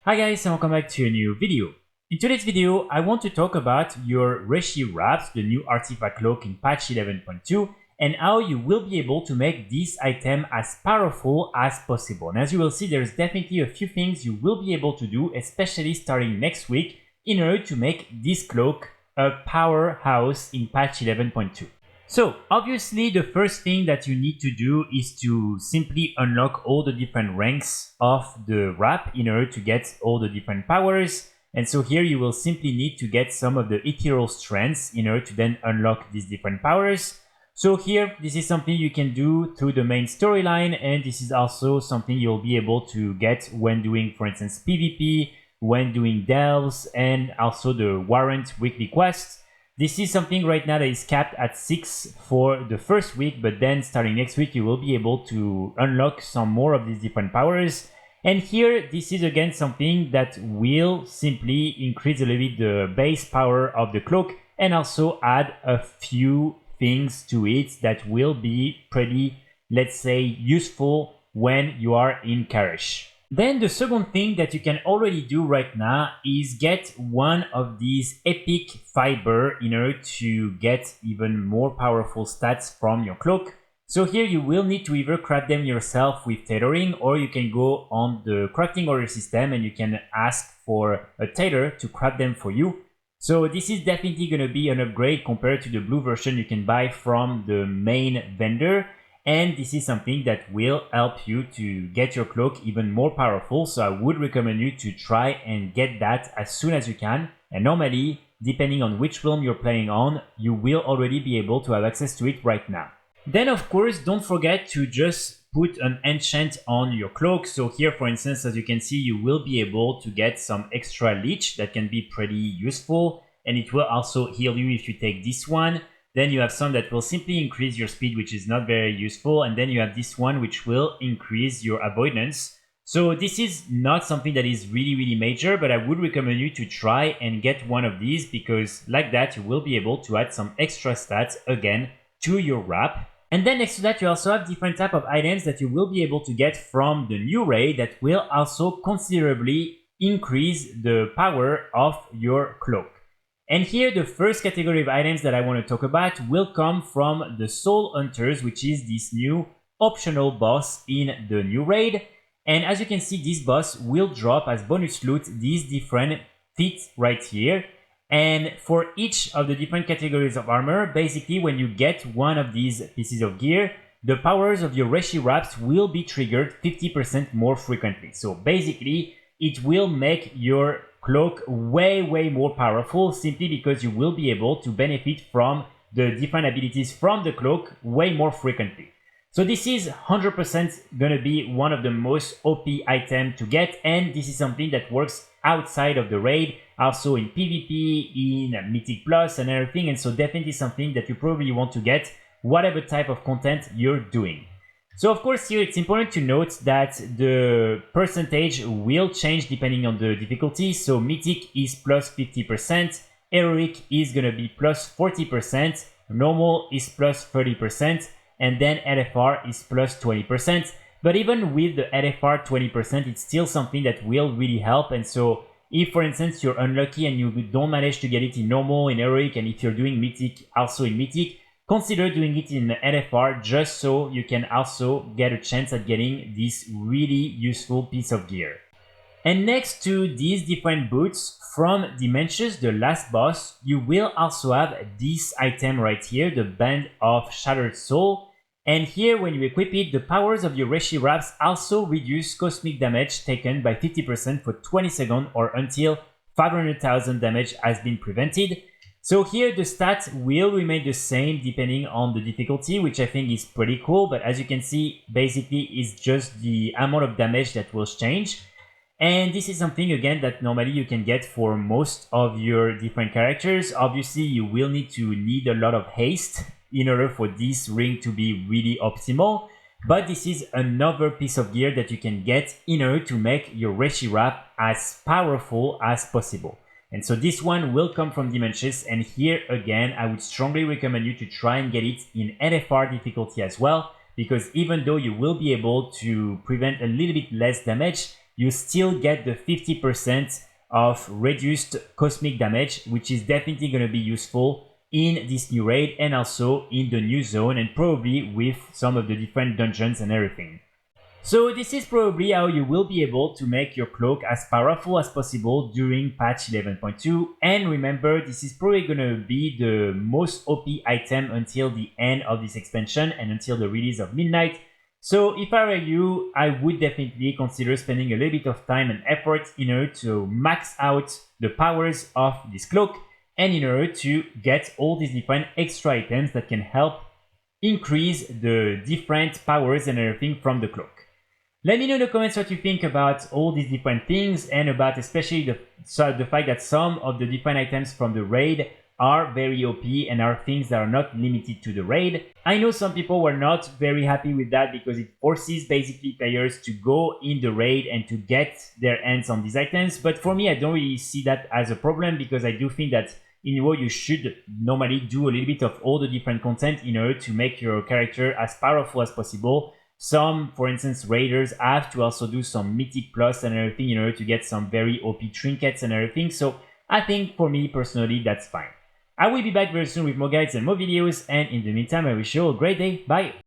Hi guys and welcome back to a new video. In today's video, I want to talk about your Reshii wraps, the new artifact cloak in patch 11.2, and how you will be able to make this item as powerful as possible. And as you will see, there's definitely a few things you will be able to do, especially starting next week, in order to make this cloak a powerhouse in patch 11.2. So obviously the first thing that you need to do is to simply unlock all the different ranks of the wrap in order to get all the different powers. And so here you will simply need to get some of the ethereal strengths in order to then unlock these different powers. So here, this is something you can do through the main storyline, and this is also something you'll be able to get when doing, for instance, PvP, when doing delves, and also the warrant weekly quests. This is something right now that is capped at 6 for the first week, but then starting next week you will be able to unlock some more of these different powers. And here this is again something that will simply increase a little bit the base power of the cloak and also add a few things to it that will be pretty, let's say, useful when you are in Karish. Then the second thing that you can already do right now is get one of these epic fiber in order to get even more powerful stats from your cloak. So here you will need to either craft them yourself with tailoring, or you can go on the crafting order system and you can ask for a tailor to craft them for you. So this is definitely going to be an upgrade compared to the blue version you can buy from the main vendor. And this is something that will help you to get your cloak even more powerful. So I would recommend you to try and get that as soon as you can. And normally, depending on which realm you're playing on, you will already be able to have access to it right now. Then of course, don't forget to just put an enchant on your cloak. So here, for instance, as you can see, you will be able to get some extra leech that can be pretty useful. And it will also heal you if you take this one. Then you have some that will simply increase your speed, which is not very useful. And then you have this one, which will increase your avoidance. So this is not something that is really major, but I would recommend you to try and get one of these, because like that, you will be able to add some extra stats again to your wrap. And then next to that, you also have different type of items that you will be able to get from the new raid that will also considerably increase the power of your cloak. And here the first category of items that I want to talk about will come from the Soul Hunters, which is this new optional boss in the new raid. And as you can see, this boss will drop as bonus loot these different feats right here. And for each of the different categories of armor, basically when you get one of these pieces of gear, the powers of your Reshii wraps will be triggered 50% more frequently. So basically, it will make your cloak way more powerful, simply because you will be able to benefit from the different abilities from the cloak way more frequently. So this is 100% gonna be one of the most OP items to get, and this is something that works outside of the raid, also in PvP, in Mythic Plus and everything, and so definitely something that you probably want to get whatever type of content you're doing. So of course here it's important to note that the percentage will change depending on the difficulty. So Mythic is plus 50%, Heroic is gonna be plus 40%, Normal is plus 30%, and then LFR is plus 20%. But even with the LFR 20%, it's still something that will really help. And so if, for instance, you're unlucky and you don't manage to get it in Normal, in Heroic, and if you're doing Mythic, also in Mythic, consider doing it in LFR just so you can also get a chance at getting this really useful piece of gear. And next to these different boots from Dimensius, the last boss, you will also have this item right here, the Band of Shattered Soul. And here, when you equip it, the powers of your Reshii wraps also reduce cosmic damage taken by 50% for 20 seconds or until 500,000 damage has been prevented. So here the stats will remain the same depending on the difficulty, which I think is pretty cool. But as you can see, basically it's just the amount of damage that will change. And this is something, again, that normally you can get for most of your different characters. Obviously, you will need a lot of haste in order for this ring to be really optimal. But this is another piece of gear that you can get in order to make your Reshii wrap as powerful as possible. And so this one will come from Dimensius, and here again I would strongly recommend you to try and get it in LFR difficulty as well, because even though you will be able to prevent a little bit less damage, you still get the 50% of reduced cosmic damage, which is definitely going to be useful in this new raid and also in the new zone and probably with some of the different dungeons and everything. So this is probably how you will be able to make your cloak as powerful as possible during patch 11.2, and remember, this is probably gonna be the most OP item until the end of this expansion and until the release of Midnight. So if I were you, I would definitely consider spending a little bit of time and effort in order to max out the powers of this cloak and in order to get all these different extra items that can help increase the different powers and everything from the cloak. Let me know in the comments what you think about all these different things and about especially the fact that some of the different items from the raid are very OP and are things that are not limited to the raid. I know some people were not very happy with that because it forces basically players to go in the raid and to get their hands on these items, but for me I don't really see that as a problem because I do think that in WoW you should normally do a little bit of all the different content in order to make your character as powerful as possible. Some, for instance, raiders have to also do some Mythic Plus and everything in order to get some very OP trinkets and everything, so I think for me personally that's fine. I will be back very soon with more guides and more videos, and in the meantime I wish you all a great day. Bye!